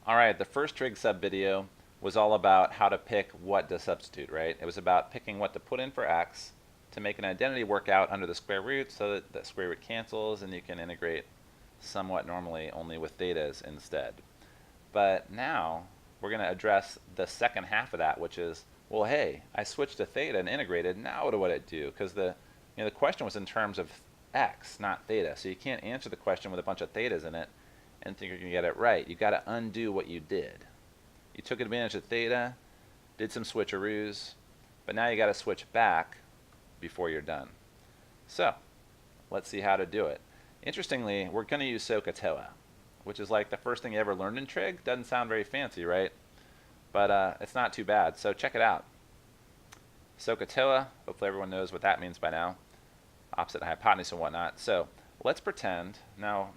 Alright, the first trig sub video was all about how to pick what to substitute, right? It was about picking what to put in for x to make an identity work out under the square root so that the square root cancels and you can integrate somewhat normally only with thetas instead. But now we're going to address the second half of that, which is, well, hey, I switched to theta and integrated, now what would it do? Because the question was in terms of x, not theta, so you can't answer the question with a bunch of thetas in it and think you're going to get it right. You got to undo what you did. You took advantage of theta, did some switcheroos, but now you got to switch back before you're done. So let's see how to do it. Interestingly, we're going to use SOHCAHTOA, which is like the first thing you ever learned in trig. Doesn't sound very fancy, right? But it's not too bad. So check it out. SOHCAHTOA, hopefully everyone knows what that means by now. Opposite hypotenuse and whatnot. So let's pretend, now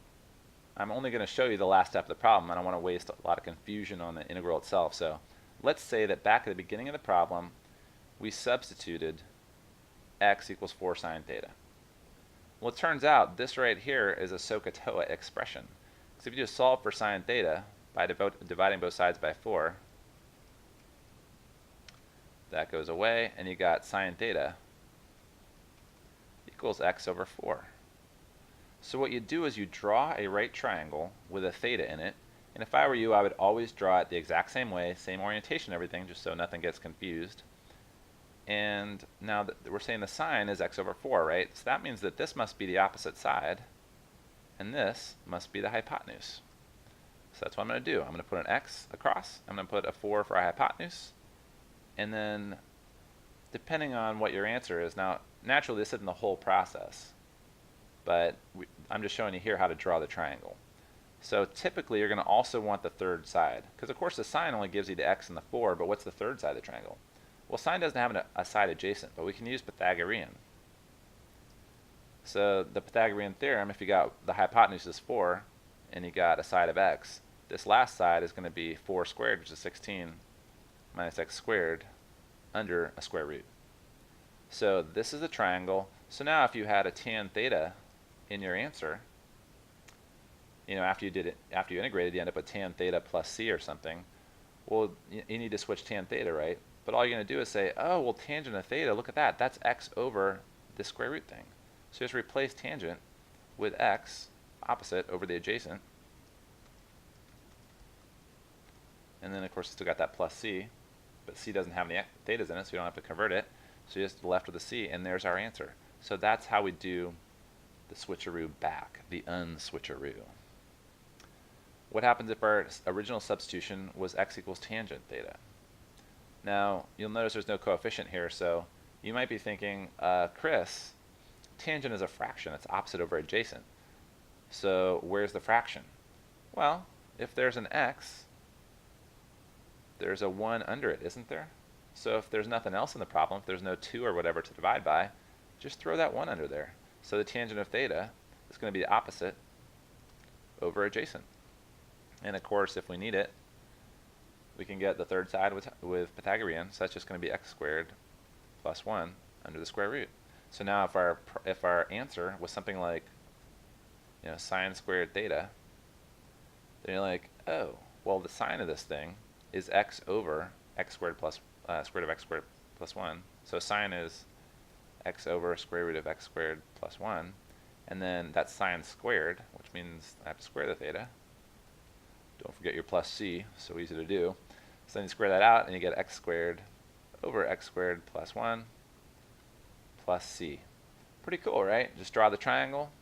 I'm only going to show you the last step of the problem. I don't want to waste a lot of confusion on the integral itself. So let's say that back at the beginning of the problem, we substituted x equals 4 sine theta. Well, it turns out this right here is a SOHCAHTOA expression. So if you just solve for sine theta by dividing both sides by 4, that goes away, and you got sine theta equals x over 4. So what you do is you draw a right triangle with a theta in it, and if I were you, I would always draw it the exact same way, same orientation, everything, just so nothing gets confused. And now that we're saying the sine is x over 4, right? So that means that this must be the opposite side, and this must be the hypotenuse. So that's what I'm going to do. I'm going to put an x across, I'm going to put a 4 for a hypotenuse, and then depending on what your answer is, now naturally this isn't the whole process, but I'm just showing you here how to draw the triangle. So typically you're going to also want the third side, because of course the sine only gives you the x and the 4, but what's the third side of the triangle? Well, sine doesn't have a side adjacent, but we can use Pythagorean. So the Pythagorean theorem, if you got the hypotenuse is 4 and you got a side of x, this last side is going to be 4 squared, which is 16, minus x squared under a square root. So this is a triangle. So now if you had a tan theta in your answer, after you integrated, you end up with tan theta plus c or something. Well, you need to switch tan theta, right? But all you're going to do is say, oh, well, tangent of theta, look at that. That's x over this square root thing. So just replace tangent with x opposite over the adjacent. And then, of course, still got that plus c, but c doesn't have any thetas in it, so you don't have to convert it. So you're just left with a c, and there's our answer. So that's how we do the switcheroo back, the unswitcheroo. What happens if our original substitution was x equals tangent theta? Now, you'll notice there's no coefficient here, so you might be thinking, Chris, tangent is a fraction. It's opposite over adjacent. So where's the fraction? Well, if there's an x, there's a 1 under it, isn't there? So if there's nothing else in the problem, if there's no 2 or whatever to divide by, just throw that 1 under there. So the tangent of theta is going to be the opposite over adjacent. And of course, if we need it, we can get the third side with Pythagorean, so that's just going to be x squared plus 1 under the square root. So now if our answer was something like sine squared theta, then you're like, oh, well, the sine of this thing is x over x squared plus square root of x squared plus 1. So sine is x over square root of x squared plus 1, and then that's sine squared, which means I have to square the theta. Don't forget your plus c, so easy to do. So then you square that out and you get x squared over x squared plus 1 plus c. Pretty cool, right? Just draw the triangle,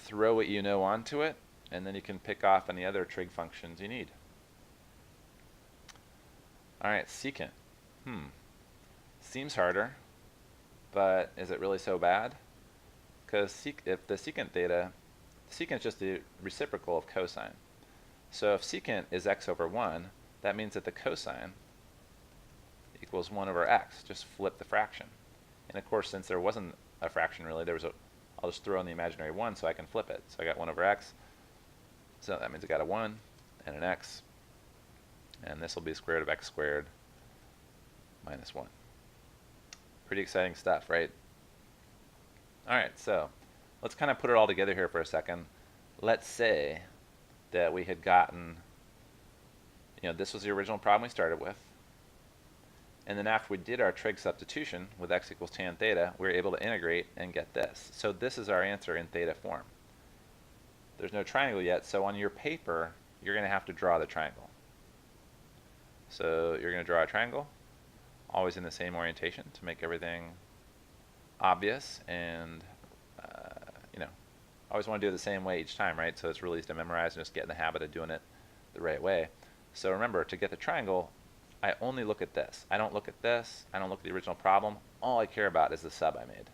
throw what you know onto it, and then you can pick off any other trig functions you need. Alright, secant. Seems harder, but is it really so bad? Because if the secant theta, secant is just the reciprocal of cosine. So if secant is x over 1, that means that the cosine equals 1 over x. Just flip the fraction. And of course, since there wasn't a fraction really, I'll just throw in the imaginary 1 so I can flip it. So I got 1 over x. So that means I got a 1 and an x. And this will be square root of x squared minus 1. Pretty exciting stuff, right? Alright, so let's kind of put it all together here for a second. Let's say that we had gotten this was the original problem we started with. And then after we did our trig substitution with x equals tan theta, we were able to integrate and get this. So this is our answer in theta form. There's no triangle yet, so on your paper, you're going to have to draw the triangle. So you're going to draw a triangle, always in the same orientation to make everything obvious, and always want to do it the same way each time, right? So it's really easy to memorize and just get in the habit of doing it the right way. So remember, to get the triangle, I only look at this. I don't look at this. I don't look at the original problem. All I care about is the sub I made.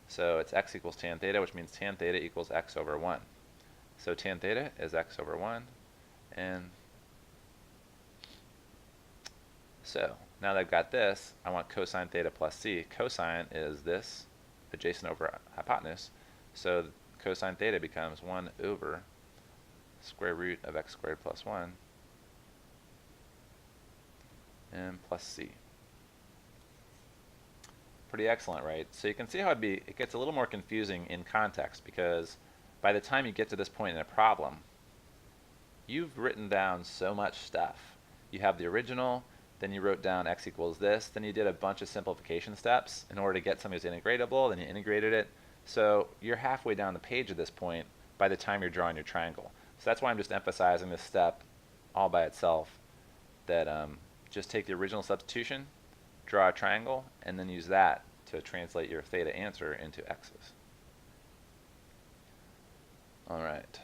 So it's x equals tan theta, which means tan theta equals x over 1. So tan theta is x over 1. And so now that I've got this, I want cosine theta plus c. Cosine is this adjacent over hypotenuse. So cosine theta becomes 1 over square root of x squared plus 1 and plus c. Pretty excellent, right? So you can see how it gets a little more confusing in context, because by the time you get to this point in a problem, you've written down so much stuff. You have the original, then you wrote down x equals this, then you did a bunch of simplification steps in order to get something that's integratable, then you integrated it. So you're halfway down the page at this point by the time you're drawing your triangle. So that's why I'm just emphasizing this step all by itself, that just take the original substitution, draw a triangle, and then use that to translate your theta answer into x's. Alright.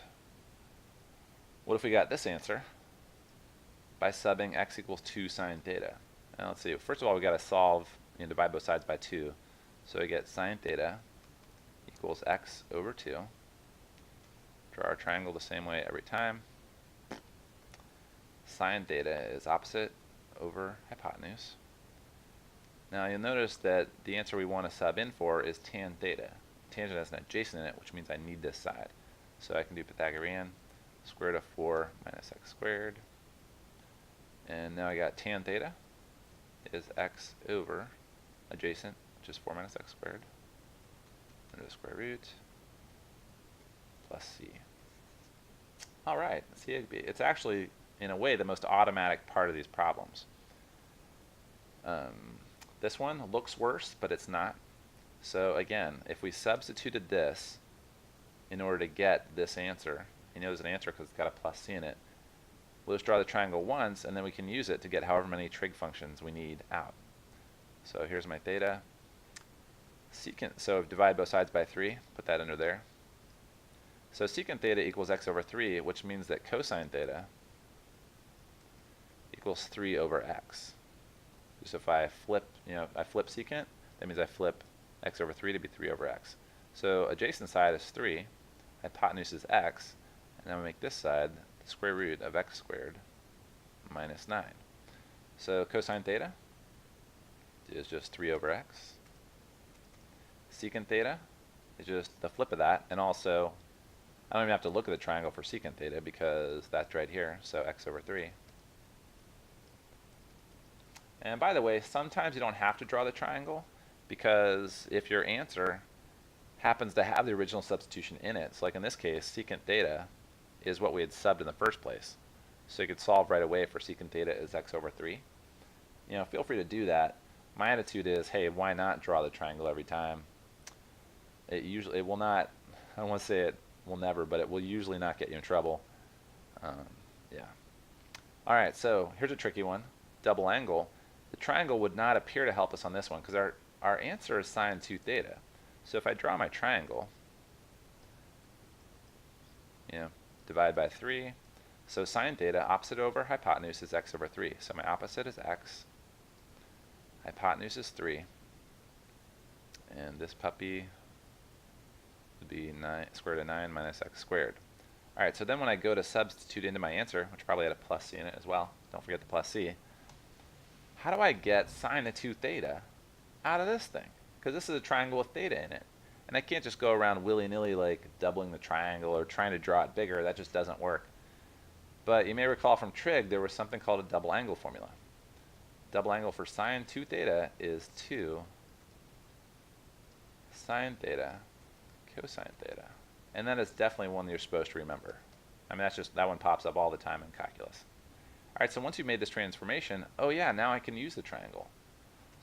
What if we got this answer by subbing x equals 2 sine theta? Now let's see. First of all, we got to solve, divide both sides by 2. So we get sine theta equals x over 2. Draw our triangle the same way every time. Sine theta is opposite over hypotenuse. Now you'll notice that the answer we want to sub in for is tan theta. Tangent has an adjacent in it, which means I need this side. So I can do Pythagorean, square root of 4 minus x squared. And now I got tan theta is x over adjacent, which is 4 minus x squared, under the square root, plus c. Alright, see, it's actually, in a way, the most automatic part of these problems. This one looks worse, but it's not. So again, if we substituted this in order to get this answer, there's an answer because it's got a plus c in it, we'll just draw the triangle once, and then we can use it to get however many trig functions we need out. So here's my theta. So divide both sides by 3, put that under there. So secant theta equals x over 3, which means that cosine theta equals 3 over x. So if I flip, I flip secant, that means I flip x over 3 to be 3 over x. So adjacent side is 3, hypotenuse is x, and then we make this side the square root of x squared minus 9. So cosine theta is just 3 over x. Secant theta is just the flip of that, and also I don't even have to look at the triangle for secant theta because that's right here, so x over 3. And by the way, sometimes you don't have to draw the triangle, because if your answer happens to have the original substitution in it, so like in this case, secant theta is what we had subbed in the first place. So you could solve right away for secant theta is x over 3. Feel free to do that. My attitude is, hey, why not draw the triangle every time? It will not, I don't want to say it will never, but it will usually not get you in trouble. Yeah. Alright, so here's a tricky one. Double angle. The triangle would not appear to help us on this one because our answer is sine 2 theta. So if I draw my triangle, divide by 3. So sine theta, opposite over hypotenuse, is x over 3. So my opposite is x. Hypotenuse is 3. And this puppy would be square root of 9 minus x squared. Alright, so then when I go to substitute into my answer, which probably had a plus c in it as well, don't forget the plus c, how do I get sine of 2 theta out of this thing? Because this is a triangle with theta in it. And I can't just go around willy-nilly like doubling the triangle or trying to draw it bigger. That just doesn't work. But you may recall from trig there was something called a double angle formula. Double angle for sine 2 theta is 2 sine theta cosine theta. And that is definitely one that you're supposed to remember. I mean, that one pops up all the time in calculus. Alright, so once you've made this transformation, oh yeah, now I can use the triangle.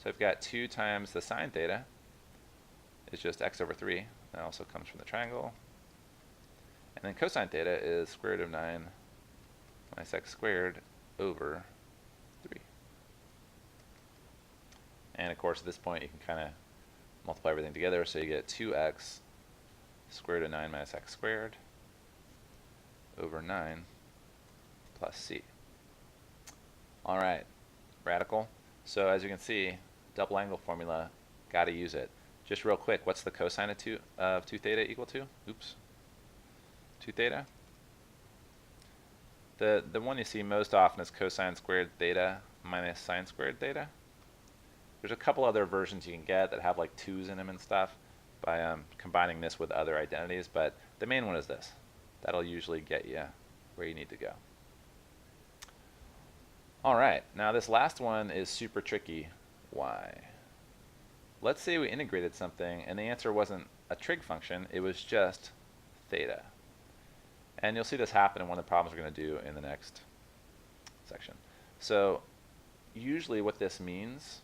So I've got 2 times the sine theta is just x over 3. That also comes from the triangle. And then cosine theta is square root of 9 minus x squared over 3. And of course, at this point, you can kind of multiply everything together, so you get 2x square root of 9 minus x squared over 9 plus c. All right, radical. So as you can see, double angle formula, got to use it. Just real quick, what's the cosine of 2 theta equal to? Oops. 2 theta? The one you see most often is cosine squared theta minus sine squared theta. There's a couple other versions you can get that have like 2's in them and stuff by combining this with other identities, but the main one is this. That'll usually get you where you need to go. Alright, now this last one is super tricky. Why? Let's say we integrated something and the answer wasn't a trig function, it was just theta. And you'll see this happen in one of the problems we're going to do in the next section. So usually what this means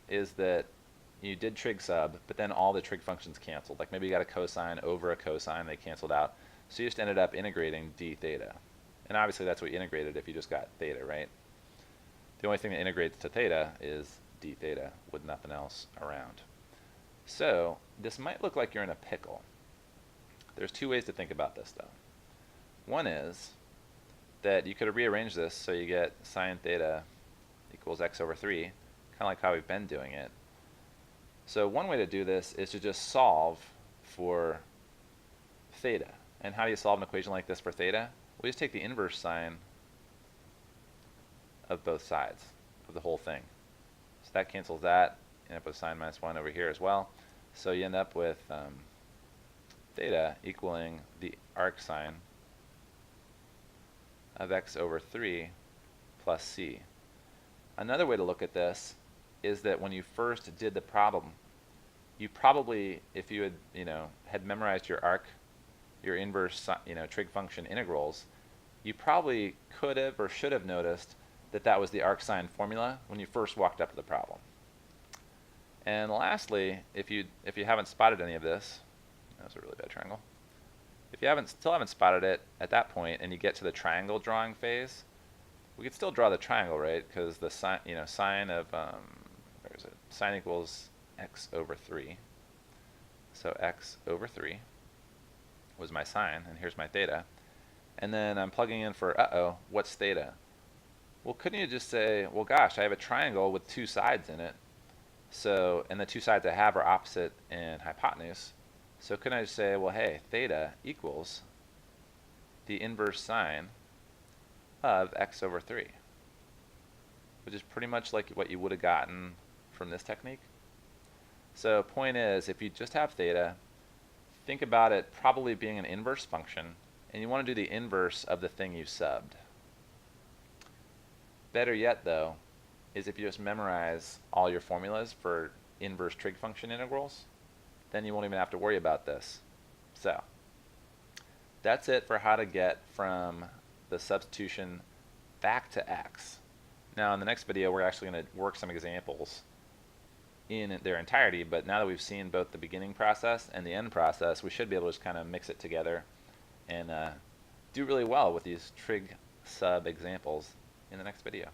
is that you did trig sub, but then all the trig functions canceled. Like maybe you got a cosine over a cosine, they canceled out. So you just ended up integrating d theta. And obviously that's what you integrated if you just got theta, right? The only thing that integrates to theta is d theta with nothing else around. So this might look like you're in a pickle. There's 2 ways to think about this though. One is that you could rearrange this so you get sine theta equals x over 3, kind of like how we've been doing it. So one way to do this is to just solve for theta. And how do you solve an equation like this for theta? We just take the inverse sine of both sides of the whole thing. So that cancels that, you end up with sine minus 1 over here as well. So you end up with theta equaling the arc sine of x over 3 plus c. Another way to look at this is that when you first did the problem, you probably, if you had memorized your arc, your inverse trig function integrals, you probably could have or should have noticed that that was the arc sine formula when you first walked up to the problem. And lastly, if you haven't spotted any of this, that was a really bad triangle. If you still haven't spotted it at that point, and you get to the triangle drawing phase, we could still draw the triangle, right? Because the sine of where is it? Sine equals x over 3. So x over 3 was my sine, and here's my theta. And then I'm plugging in for what's theta? Well, couldn't you just say, well, gosh, I have a triangle with 2 sides in it. So, and the 2 sides I have are opposite and hypotenuse. So couldn't I just say, well, hey, theta equals the inverse sine of x over 3, which is pretty much like what you would have gotten from this technique. So point is, if you just have theta, think about it probably being an inverse function, and you want to do the inverse of the thing you subbed. Better yet, though, is if you just memorize all your formulas for inverse trig function integrals, then you won't even have to worry about this. So that's it for how to get from the substitution back to x. Now in the next video we're actually going to work some examples in their entirety, but now that we've seen both the beginning process and the end process, we should be able to just kind of mix it together and do really well with these trig sub examples in the next video.